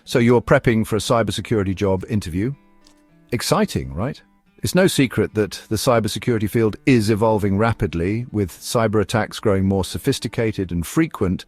So you're prepping for a cybersecurity job interview? Exciting, right? It's no secret that the cybersecurity field is evolving rapidly, with cyber attacks growing more sophisticated and frequent.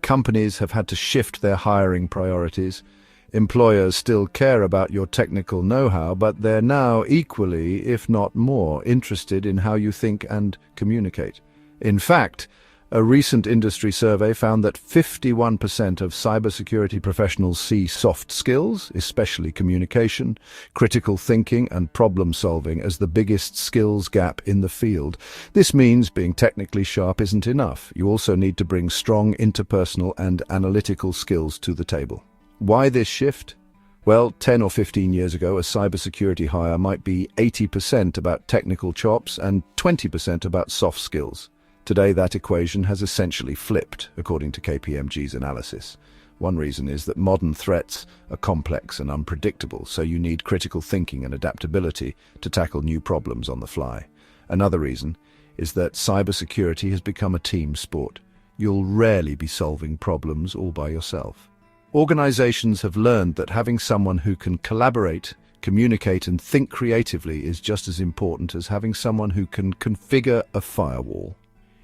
Companies have had to shift their hiring priorities. Employers still care about your technical know-how, but they're now equally, if not more, interested in how you think and communicate. In fact, a recent industry survey found that 51% of cybersecurity professionals see soft skills, especially communication, critical thinking, and problem-solving, as the biggest skills gap in the field. This means being technically sharp isn't enough. You also need to bring strong interpersonal and analytical skills to the table. Why this shift? Well, 10 or 15 years ago, a cybersecurity hire might be 80% about technical chops and 20% about soft skills. Today, that equation has essentially flipped, according to KPMG's analysis. One reason is that modern threats are complex and unpredictable, so you need critical thinking and adaptability to tackle new problems on the fly. Another reason is that cybersecurity has become a team sport. You'll rarely be solving problems all by yourself. Organizations have learned that having someone who can collaborate, communicate, and think creatively is just as important as having someone who can configure a firewall.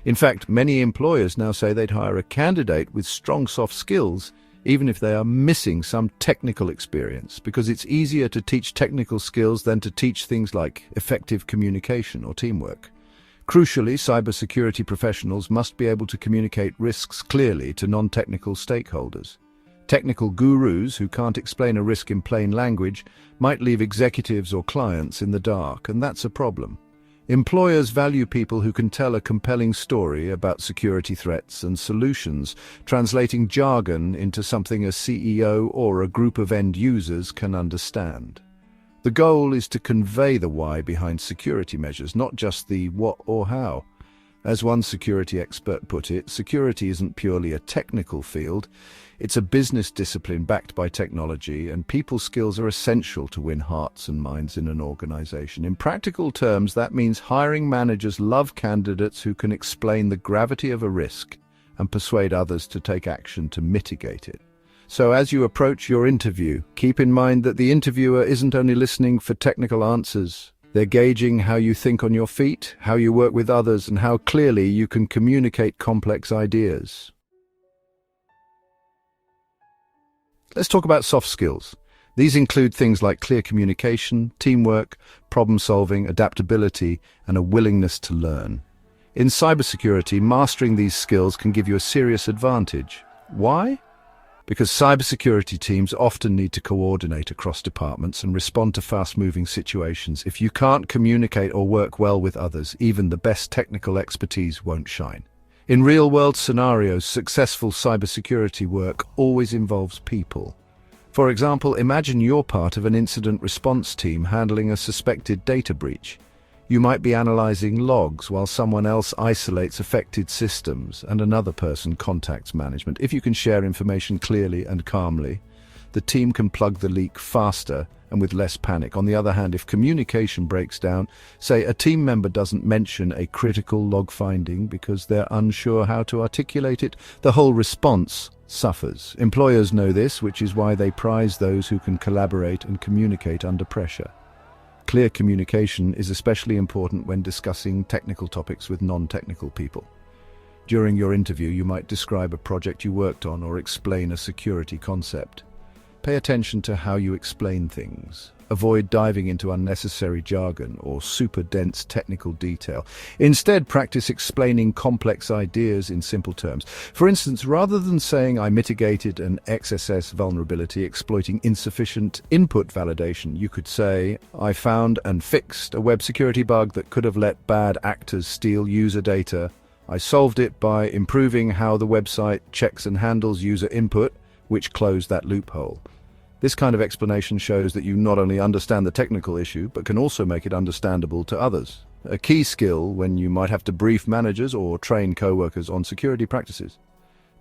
In fact, many employers now say they'd hire a candidate with strong soft skills, even if they are missing some technical experience, because it's easier to teach technical skills than to teach things like effective communication or teamwork. Crucially, cybersecurity professionals must be able to communicate risks clearly to non-technical stakeholders. Technical gurus who can't explain a risk in plain language might leave executives or clients in the dark, and that's a problem. Employers value people who can tell a compelling story about security threats and solutions, translating jargon into something a CEO or a group of end users can understand. The goal is to convey the why behind security measures, not just the what or how. As one security expert put it, security isn't purely a technical field, it's a business discipline backed by technology, and people skills are essential to win hearts and minds in an organization. In practical terms, that means hiring managers love candidates who can explain the gravity of a risk and persuade others to take action to mitigate it. So as you approach your interview, keep in mind that the interviewer isn't only listening for technical answers. They're gauging how you think on your feet, how you work with others, and how clearly you can communicate complex ideas. Let's talk about soft skills. These include things like clear communication, teamwork, problem-solving, adaptability, and a willingness to learn. In cybersecurity, mastering these skills can give you a serious advantage. Why? Because cybersecurity teams often need to coordinate across departments and respond to fast-moving situations. If you can't communicate or work well with others, even the best technical expertise won't shine. In real-world scenarios, successful cybersecurity work always involves people. For example, imagine you're part of an incident response team handling a suspected data breach. You might be analyzing logs while someone else isolates affected systems and another person contacts management. If you can share information clearly and calmly, the team can plug the leak faster and with less panic. On the other hand, if communication breaks down, say a team member doesn't mention a critical log finding because they're unsure how to articulate it, the whole response suffers. Employers know this, which is why they prize those who can collaborate and communicate under pressure. Clear communication is especially important when discussing technical topics with non-technical people. During your interview, you might describe a project you worked on or explain a security concept. Pay attention to how you explain things. Avoid diving into unnecessary jargon or super dense technical detail. Instead, practice explaining complex ideas in simple terms. For instance, rather than saying, "I mitigated an XSS vulnerability exploiting insufficient input validation," you could say, "I found and fixed a web security bug that could have let bad actors steal user data. I solved it by improving how the website checks and handles user input, which closed that loophole." This kind of explanation shows that you not only understand the technical issue, but can also make it understandable to others. A key skill when you might have to brief managers or train co-workers on security practices.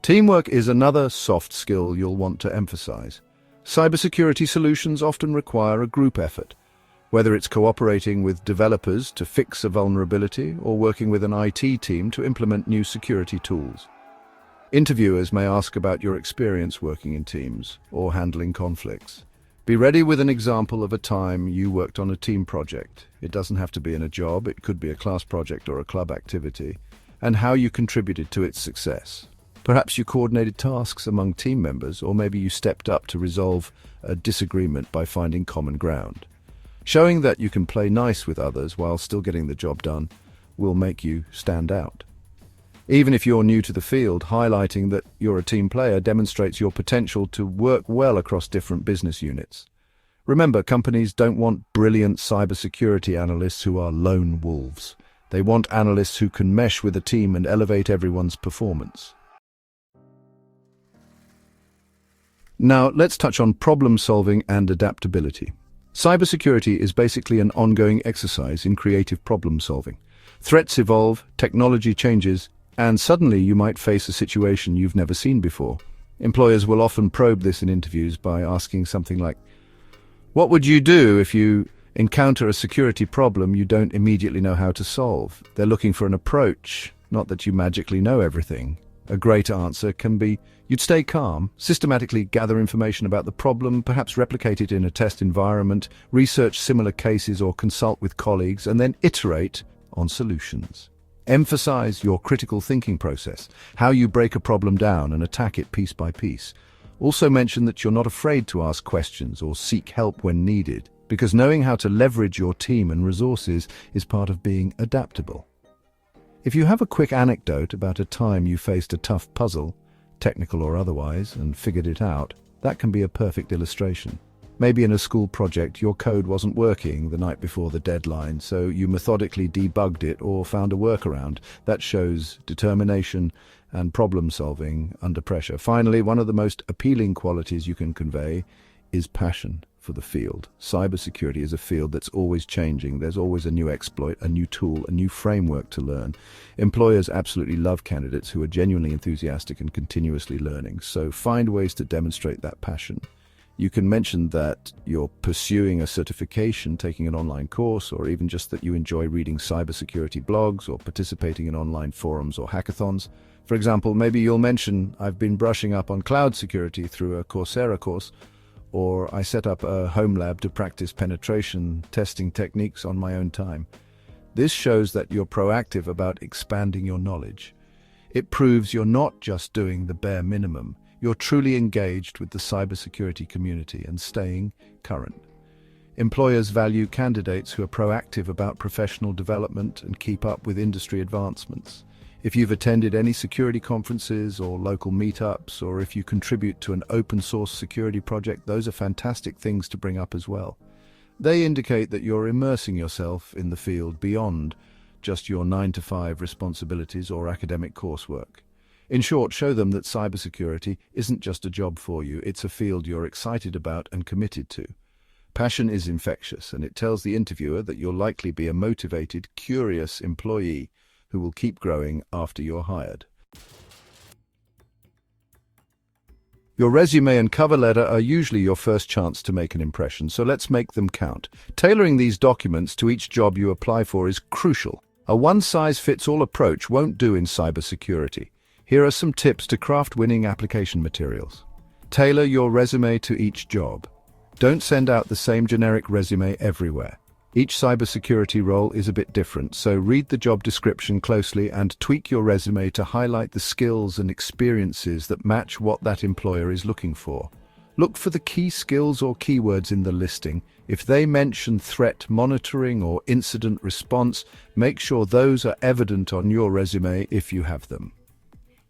Teamwork is another soft skill you'll want to emphasize. Cybersecurity solutions often require a group effort, whether it's cooperating with developers to fix a vulnerability or working with an IT team to implement new security tools. Interviewers may ask about your experience working in teams or handling conflicts. Be ready with an example of a time you worked on a team project. It doesn't have to be in a job, it could be a class project or a club activity, and how you contributed to its success. Perhaps you coordinated tasks among team members, or maybe you stepped up to resolve a disagreement by finding common ground. Showing that you can play nice with others while still getting the job done will make you stand out. Even if you're new to the field, highlighting that you're a team player demonstrates your potential to work well across different business units. Remember, companies don't want brilliant cybersecurity analysts who are lone wolves. They want analysts who can mesh with a team and elevate everyone's performance. Now, let's touch on problem solving and adaptability. Cybersecurity is basically an ongoing exercise in creative problem solving. Threats evolve, technology changes, and suddenly you might face a situation you've never seen before. Employers will often probe this in interviews by asking something like, "What would you do if you encounter a security problem you don't immediately know how to solve?" They're looking for an approach, not that you magically know everything. A great answer can be, you'd stay calm, systematically gather information about the problem, perhaps replicate it in a test environment, research similar cases or consult with colleagues, and then iterate on solutions. Emphasize your critical thinking process, how you break a problem down and attack it piece by piece. Also mention that you're not afraid to ask questions or seek help when needed, because knowing how to leverage your team and resources is part of being adaptable. If you have a quick anecdote about a time you faced a tough puzzle, technical or otherwise, and figured it out, that can be a perfect illustration. Maybe in a school project, your code wasn't working the night before the deadline, so you methodically debugged it or found a workaround. That shows determination and problem solving under pressure. Finally, one of the most appealing qualities you can convey is passion for the field. Cybersecurity is a field that's always changing. There's always a new exploit, a new tool, a new framework to learn. Employers absolutely love candidates who are genuinely enthusiastic and continuously learning, so find ways to demonstrate that passion. You can mention that you're pursuing a certification, taking an online course, or even just that you enjoy reading cybersecurity blogs or participating in online forums or hackathons. For example, maybe you'll mention, "I've been brushing up on cloud security through a Coursera course," or "I set up a home lab to practice penetration testing techniques on my own time." This shows that you're proactive about expanding your knowledge. It proves you're not just doing the bare minimum. You're truly engaged with the cybersecurity community and staying current. Employers value candidates who are proactive about professional development and keep up with industry advancements. If you've attended any security conferences or local meetups, or if you contribute to an open source security project, those are fantastic things to bring up as well. They indicate that you're immersing yourself in the field beyond just your 9-to-5 responsibilities or academic coursework. In short, show them that cybersecurity isn't just a job for you, it's a field you're excited about and committed to. Passion is infectious, and it tells the interviewer that you'll likely be a motivated, curious employee who will keep growing after you're hired. Your resume and cover letter are usually your first chance to make an impression, so let's make them count. Tailoring these documents to each job you apply for is crucial. A one-size-fits-all approach won't do in cybersecurity. Here are some tips to craft winning application materials. Tailor your resume to each job. Don't send out the same generic resume everywhere. Each cybersecurity role is a bit different, so read the job description closely and tweak your resume to highlight the skills and experiences that match what that employer is looking for. Look for the key skills or keywords in the listing. If they mention threat monitoring or incident response, make sure those are evident on your resume if you have them.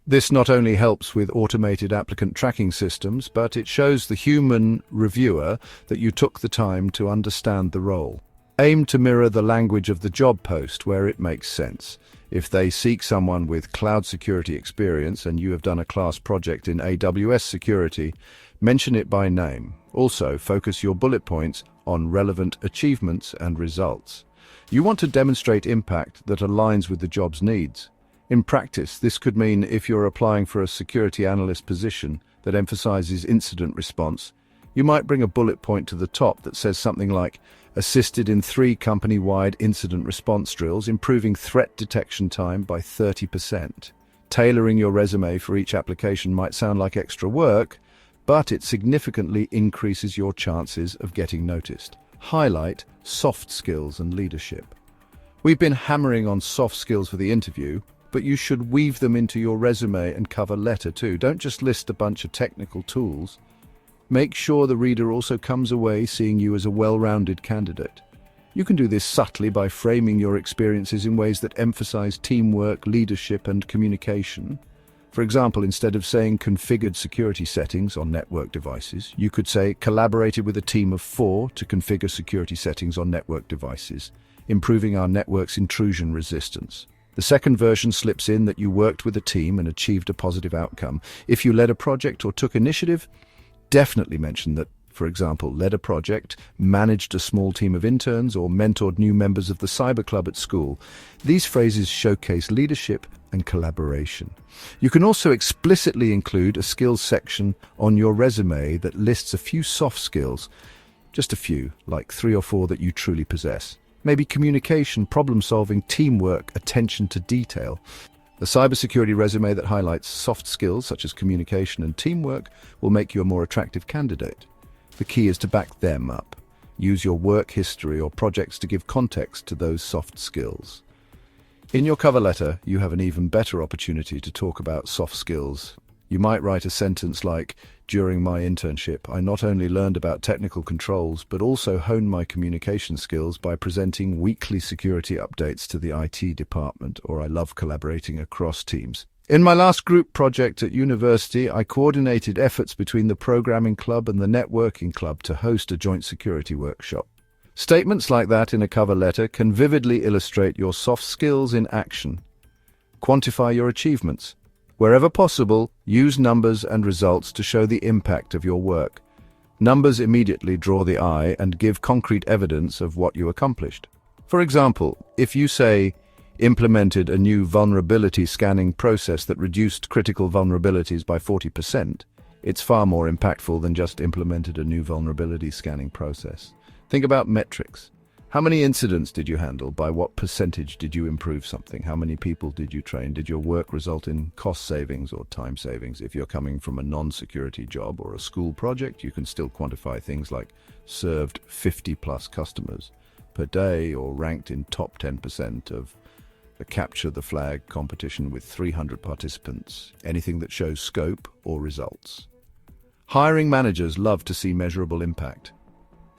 This not only helps with automated applicant tracking systems, but it shows the human reviewer that you took the time to understand the role. Aim to mirror the language of the job post where it makes sense. If they seek someone with cloud security experience and you have done a class project in AWS security, mention it by name. Also, focus your bullet points on relevant achievements and results. You want to demonstrate impact that aligns with the job's needs. In practice, this could mean if you're applying for a security analyst position that emphasizes incident response, you might bring a bullet point to the top that says something like, "Assisted in 3 company-wide incident response drills, improving threat detection time by 30%. Tailoring your resume for each application might sound like extra work, but it significantly increases your chances of getting noticed. Highlight soft skills and leadership. We've been hammering on soft skills for the interview, but you should weave them into your resume and cover letter too. Don't just list a bunch of technical tools. Make sure the reader also comes away seeing you as a well-rounded candidate. You can do this subtly by framing your experiences in ways that emphasize teamwork, leadership, and communication. For example, instead of saying configured security settings on network devices, you could say collaborated with a team of 4 to configure security settings on network devices, improving our network's intrusion resistance. The second version slips in that you worked with a team and achieved a positive outcome. If you led a project or took initiative, definitely mention that, for example, led a project, managed a small team of interns, or mentored new members of the cyber club at school. These phrases showcase leadership and collaboration. You can also explicitly include a skills section on your resume that lists a few soft skills, just a few, like 3 or 4 that you truly possess. Maybe communication, problem-solving, teamwork, attention to detail. A cybersecurity resume that highlights soft skills such as communication and teamwork will make you a more attractive candidate. The key is to back them up. Use your work history or projects to give context to those soft skills. In your cover letter, you have an even better opportunity to talk about soft skills. You might write a sentence like, "During my internship, I not only learned about technical controls, but also honed my communication skills by presenting weekly security updates to the IT department," or "I love collaborating across teams. In my last group project at university, I coordinated efforts between the programming club and the networking club to host a joint security workshop." Statements like that in a cover letter can vividly illustrate your soft skills in action. Quantify your achievements. Wherever possible, use numbers and results to show the impact of your work. Numbers immediately draw the eye and give concrete evidence of what you accomplished. For example, if you say, "implemented a new vulnerability scanning process that reduced critical vulnerabilities by 40%, it's far more impactful than just implemented a new vulnerability scanning process. Think about metrics. How many incidents did you handle? By what percentage did you improve something? How many people did you train? Did your work result in cost savings or time savings? If you're coming from a non-security job or a school project, you can still quantify things like served 50+ customers per day or ranked in top 10% of the Capture the Flag competition with 300 participants. Anything that shows scope or results. Hiring managers love to see measurable impact.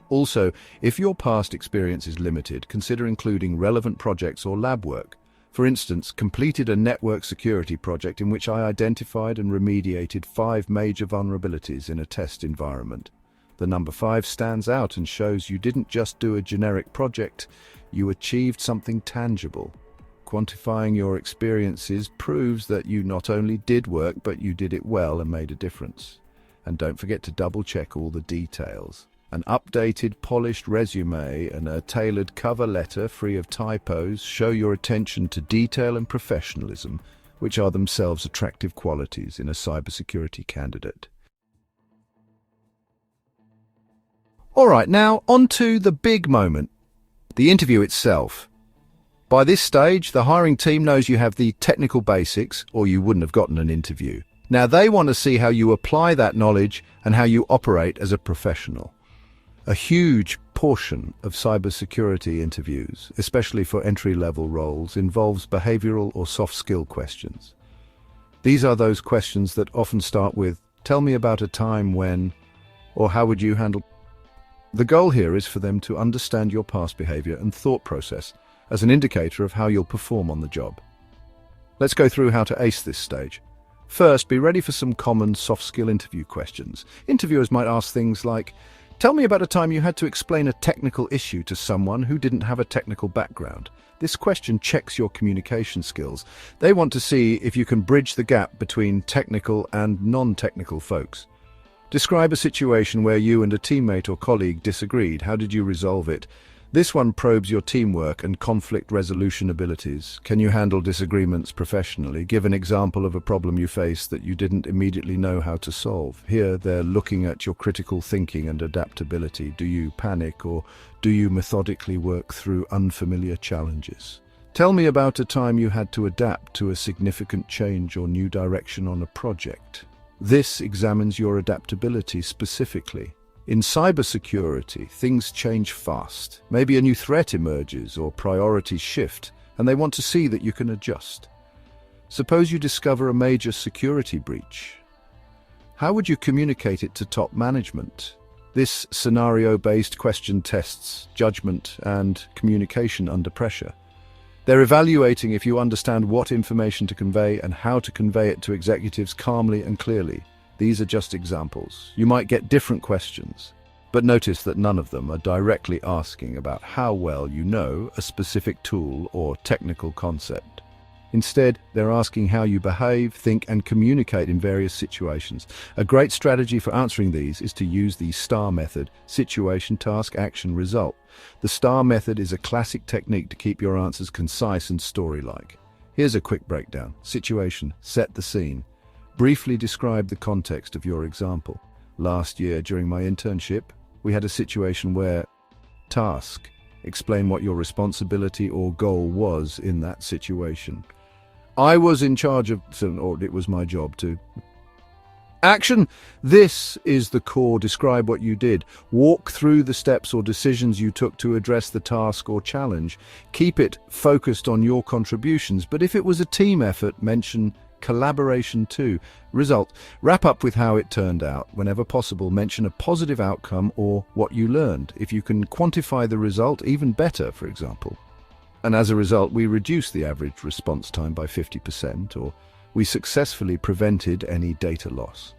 Also, if your past experience is limited, consider including relevant projects or lab work. For instance, completed a network security project in which I identified and remediated 5 major vulnerabilities in a test environment. The number 5 stands out and shows you didn't just do a generic project, you achieved something tangible. Quantifying your experiences proves that you not only did work, but you did it well and made a difference. And don't forget to double-check all the details. An updated, polished resume and a tailored cover letter free of typos show your attention to detail and professionalism, which are themselves attractive qualities in a cybersecurity candidate. All right, now on to the big moment, the interview itself. By this stage, the hiring team knows you have the technical basics, or you wouldn't have gotten an interview. Now they want to see how you apply that knowledge and how you operate as a professional. A huge portion of cybersecurity interviews, especially for entry-level roles, involves behavioral or soft skill questions. These are those questions that often start with, "Tell me about a time when," or "How would you handle?" The goal here is for them to understand your past behavior and thought process as an indicator of how you'll perform on the job. Let's go through how to ace this stage. First, be ready for some common soft skill interview questions. Interviewers might ask things like, "Tell me about a time you had to explain a technical issue to someone who didn't have a technical background." This question checks your communication skills. They want to see if you can bridge the gap between technical and non-technical folks. Describe a situation where you and a teammate or colleague disagreed. How did you resolve it? This one probes your teamwork and conflict resolution abilities. Can you handle disagreements professionally? Give an example of a problem you faced that you didn't immediately know how to solve. Here, they're looking at your critical thinking and adaptability. Do you panic or do you methodically work through unfamiliar challenges? Tell me about a time you had to adapt to a significant change or new direction on a project. This examines your adaptability specifically. In cybersecurity, things change fast. Maybe a new threat emerges or priorities shift, and they want to see that you can adjust. Suppose you discover a major security breach. How would you communicate it to top management? This scenario-based question tests judgment and communication under pressure. They're evaluating if you understand what information to convey and how to convey it to executives calmly and clearly. These are just examples. You might get different questions, but notice that none of them are directly asking about how well you know a specific tool or technical concept. Instead, they're asking how you behave, think, and communicate in various situations. A great strategy for answering these is to use the STAR method: situation, task, action, result. The STAR method is a classic technique to keep your answers concise and story-like. Here's a quick breakdown. Situation: set the scene. Briefly describe the context of your example. Last year, during my internship, we had a situation where... Task: explain what your responsibility or goal was in that situation. I was in charge of, or it was my job to... Action: this is the core. Describe what you did. Walk through the steps or decisions you took to address the task or challenge. Keep it focused on your contributions, but if it was a team effort, mention collaboration too. Result: wrap up with how it turned out. Whenever possible, mention a positive outcome or what you learned. If you can quantify the result, even better, for example. And as a result, we reduced the average response time by 50%, or we successfully prevented any data loss.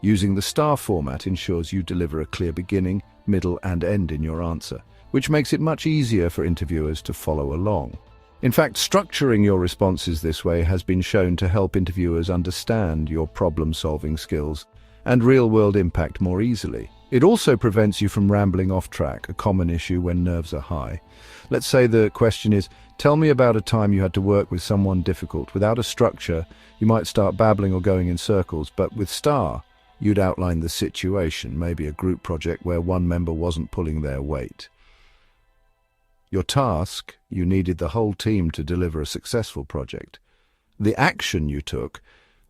Using the STAR format ensures you deliver a clear beginning, middle, and end in your answer, which makes it much easier for interviewers to follow along. In fact, structuring your responses this way has been shown to help interviewers understand your problem-solving skills and real-world impact more easily. It also prevents you from rambling off track, a common issue when nerves are high. Let's say the question is, tell me about a time you had to work with someone difficult. Without a structure, you might start babbling or going in circles, but with STAR, you'd outline the situation, maybe a group project where one member wasn't pulling their weight. Your task: you needed the whole team to deliver a successful project. The action you took: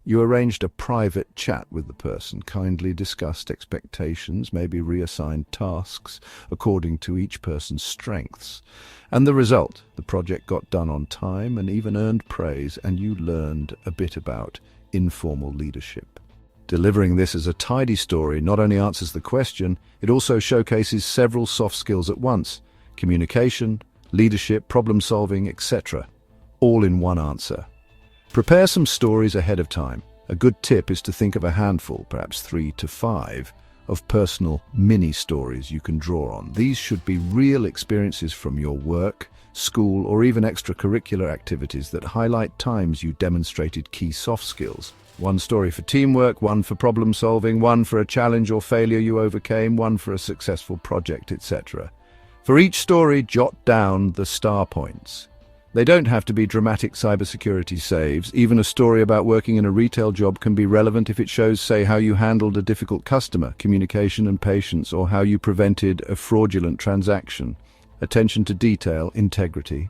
you arranged a private chat with the person, kindly discussed expectations, maybe reassigned tasks according to each person's strengths. And the result: the project got done on time and even earned praise, and you learned a bit about informal leadership. Delivering this as a tidy story not only answers the question, it also showcases several soft skills at once: communication, leadership, problem-solving, etc., all in one answer. Prepare some stories ahead of time. A good tip is to think of a handful, perhaps 3 to 5, of personal mini-stories you can draw on. These should be real experiences from your work, school, or even extracurricular activities that highlight times you demonstrated key soft skills. One story for teamwork, one for problem-solving, one for a challenge or failure you overcame, one for a successful project, etc. For each story, jot down the STAR points. They don't have to be dramatic cybersecurity saves. Even a story about working in a retail job can be relevant if it shows, say, how you handled a difficult customer, communication and patience, or how you prevented a fraudulent transaction. Attention to detail, integrity.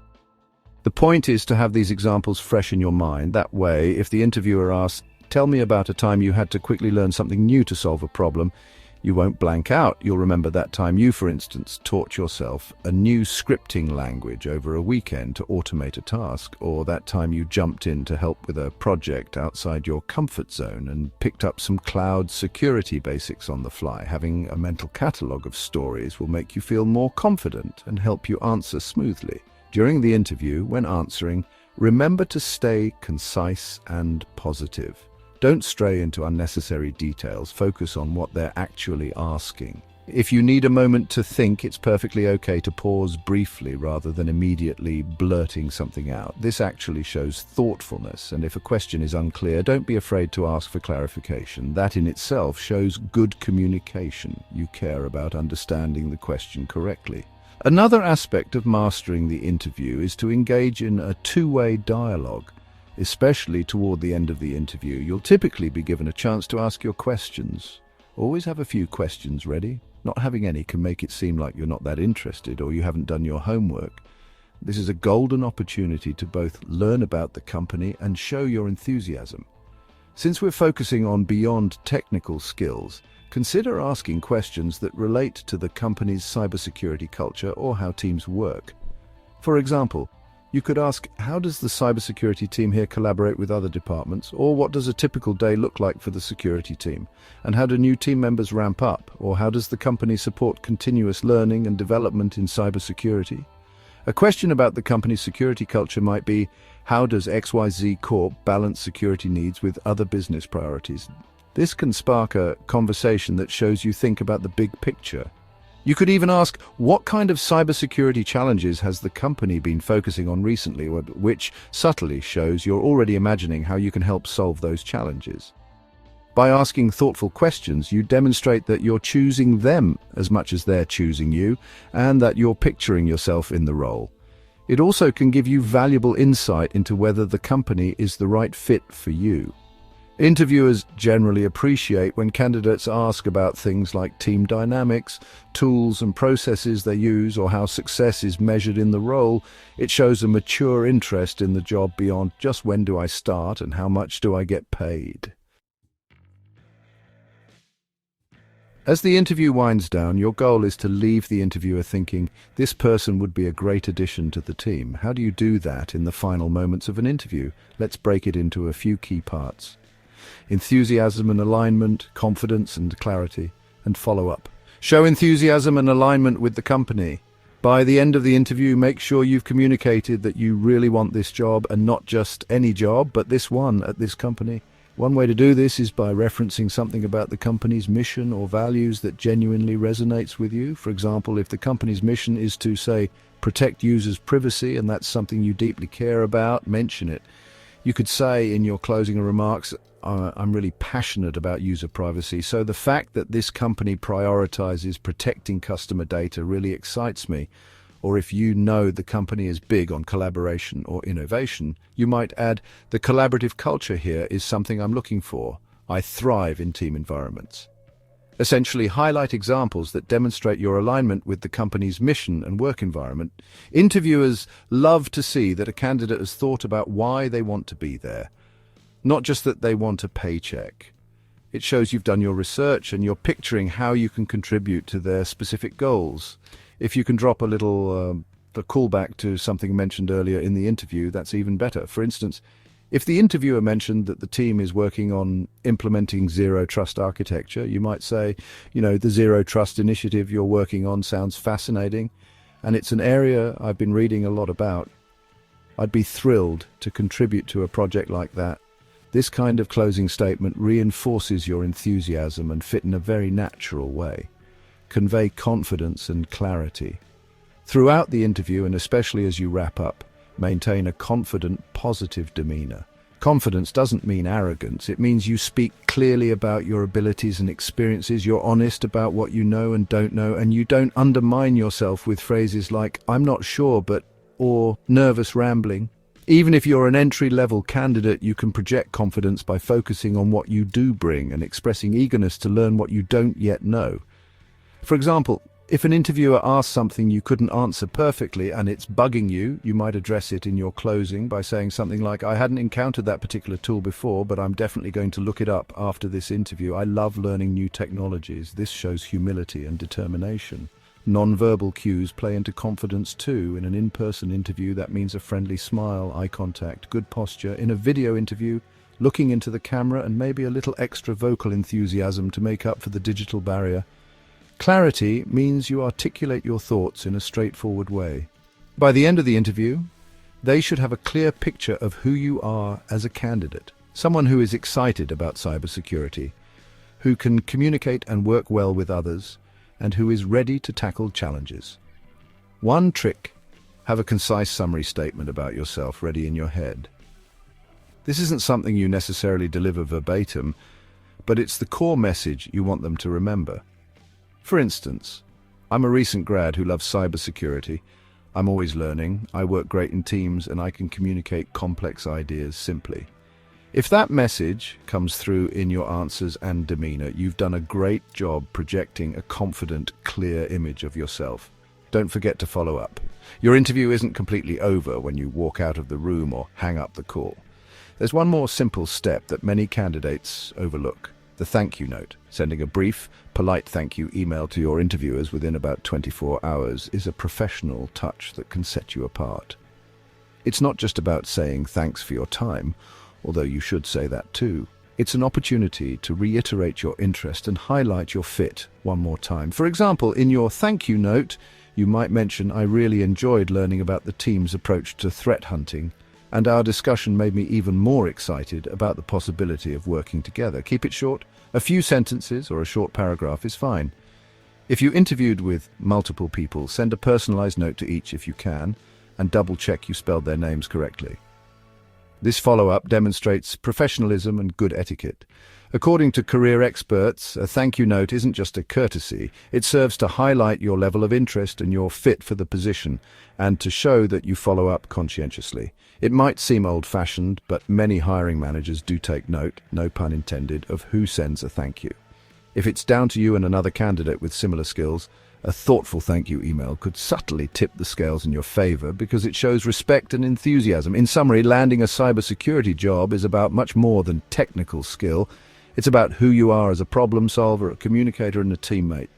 The point is to have these examples fresh in your mind. That way, if the interviewer asks, tell me about a time you had to quickly learn something new to solve a problem, you won't blank out. You'll remember that time you, for instance, taught yourself a new scripting language over a weekend to automate a task, or that time you jumped in to help with a project outside your comfort zone and picked up some cloud security basics on the fly. Having a mental catalogue of stories will make you feel more confident and help you answer smoothly. During the interview, when answering, remember to stay concise and positive. Don't stray into unnecessary details. Focus on what they're actually asking. If you need a moment to think, it's perfectly okay to pause briefly rather than immediately blurting something out. This actually shows thoughtfulness, and if a question is unclear, don't be afraid to ask for clarification. That in itself shows good communication. You care about understanding the question correctly. Another aspect of mastering the interview is to engage in a two-way dialogue. Especially toward the end of the interview, you'll typically be given a chance to ask your questions. Always have a few questions ready. Not having any can make it seem like you're not that interested or you haven't done your homework. This is a golden opportunity to both learn about the company and show your enthusiasm. Since we're focusing on beyond technical skills, consider asking questions that relate to the company's cybersecurity culture or how teams work. For example, you could ask, how does the cybersecurity team here collaborate with other departments? Or what does a typical day look like for the security team? And how do new team members ramp up? Or how does the company support continuous learning and development in cybersecurity? A question about the company's security culture might be, how does XYZ Corp balance security needs with other business priorities? This can spark a conversation that shows you think about the big picture. You could even ask, what kind of cybersecurity challenges has the company been focusing on recently, which subtly shows you're already imagining how you can help solve those challenges. By asking thoughtful questions, you demonstrate that you're choosing them as much as they're choosing you, and that you're picturing yourself in the role. It also can give you valuable insight into whether the company is the right fit for you. Interviewers generally appreciate when candidates ask about things like team dynamics, tools and processes they use, or how success is measured in the role. It shows a mature interest in the job beyond just when do I start and how much do I get paid. As the interview winds down, your goal is to leave the interviewer thinking, this person would be a great addition to the team. How do you do that in the final moments of an interview? Let's break it into a few key parts. Enthusiasm and alignment, confidence and clarity, and follow-up. Show enthusiasm and alignment with the company. By the end of the interview, make sure you've communicated that you really want this job, and not just any job, but this one at this company. One way to do this is by referencing something about the company's mission or values that genuinely resonates with you. For example, if the company's mission is to, say, protect users' privacy, and that's something you deeply care about, mention it. You could say in your closing remarks, I'm really passionate about user privacy, so the fact that this company prioritizes protecting customer data really excites me. Or if you know the company is big on collaboration or innovation, you might add, the collaborative culture here is something I'm looking for. I thrive in team environments. Essentially, highlight examples that demonstrate your alignment with the company's mission and work environment. Interviewers love to see that a candidate has thought about why they want to be there, not just that they want a paycheck. It shows you've done your research and you're picturing how you can contribute to their specific goals. If you can drop a little a callback to something mentioned earlier in the interview, that's even better. For instance, if the interviewer mentioned that the team is working on implementing zero trust architecture, you might say, the zero trust initiative you're working on sounds fascinating, and it's an area I've been reading a lot about. I'd be thrilled to contribute to a project like that. This kind of closing statement reinforces your enthusiasm and fit in a very natural way. Convey confidence and clarity. Throughout the interview, and especially as you wrap up, maintain a confident, positive demeanor. Confidence doesn't mean arrogance. It means you speak clearly about your abilities and experiences. You're honest about what you know and don't know, and you don't undermine yourself with phrases like, I'm not sure, but, or nervous rambling. Even if you're an entry-level candidate, you can project confidence by focusing on what you do bring and expressing eagerness to learn what you don't yet know. For example, if an interviewer asks something you couldn't answer perfectly and it's bugging you, you might address it in your closing by saying something like, I hadn't encountered that particular tool before, but I'm definitely going to look it up after this interview. I love learning new technologies. This shows humility and determination. Non-verbal cues play into confidence too. In an in-person interview, that means a friendly smile, eye contact, good posture. In a video interview, looking into the camera and maybe a little extra vocal enthusiasm to make up for the digital barrier. Clarity means you articulate your thoughts in a straightforward way. By the end of the interview, they should have a clear picture of who you are as a candidate. Someone who is excited about cybersecurity, who can communicate and work well with others, and who is ready to tackle challenges. One trick, have a concise summary statement about yourself ready in your head. This isn't something you necessarily deliver verbatim, but it's the core message you want them to remember. For instance, I'm a recent grad who loves cybersecurity. I'm always learning, I work great in teams, and I can communicate complex ideas simply. If that message comes through in your answers and demeanor, you've done a great job projecting a confident, clear image of yourself. Don't forget to follow up. Your interview isn't completely over when you walk out of the room or hang up the call. There's one more simple step that many candidates overlook: the thank you note. Sending a brief, polite thank you email to your interviewers within about 24 hours is a professional touch that can set you apart. It's not just about saying thanks for your time, although you should say that too. It's an opportunity to reiterate your interest and highlight your fit one more time. For example, in your thank you note, you might mention, "I really enjoyed learning about the team's approach to threat hunting, and our discussion made me even more excited about the possibility of working together." Keep it short. A few sentences or a short paragraph is fine. If you interviewed with multiple people, send a personalized note to each if you can, and double-check you spelled their names correctly. This follow-up demonstrates professionalism and good etiquette. According to career experts, a thank you note isn't just a courtesy. It serves to highlight your level of interest and your fit for the position, and to show that you follow up conscientiously. It might seem old-fashioned, but many hiring managers do take note, no pun intended, of who sends a thank you. If it's down to you and another candidate with similar skills, a thoughtful thank you email could subtly tip the scales in your favor because it shows respect and enthusiasm. In summary, landing a cybersecurity job is about much more than technical skill. It's about who you are as a problem solver, a communicator, and a teammate.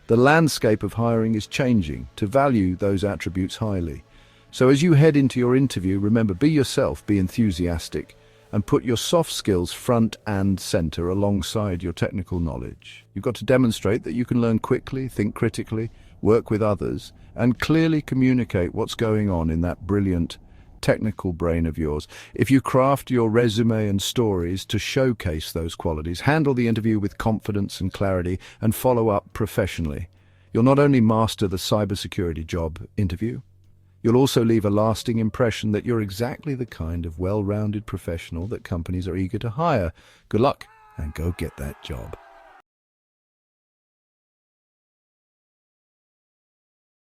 The landscape of hiring is changing to value those attributes highly. So as you head into your interview, remember, be yourself, be enthusiastic, and put your soft skills front and center alongside your technical knowledge. You've got to demonstrate that you can learn quickly, think critically, work with others, and clearly communicate what's going on in that brilliant technical brain of yours. If you craft your resume and stories to showcase those qualities, handle the interview with confidence and clarity, and follow up professionally, you'll not only master the cybersecurity job interview, you'll also leave a lasting impression that you're exactly the kind of well-rounded professional that companies are eager to hire. Good luck, and go get that job.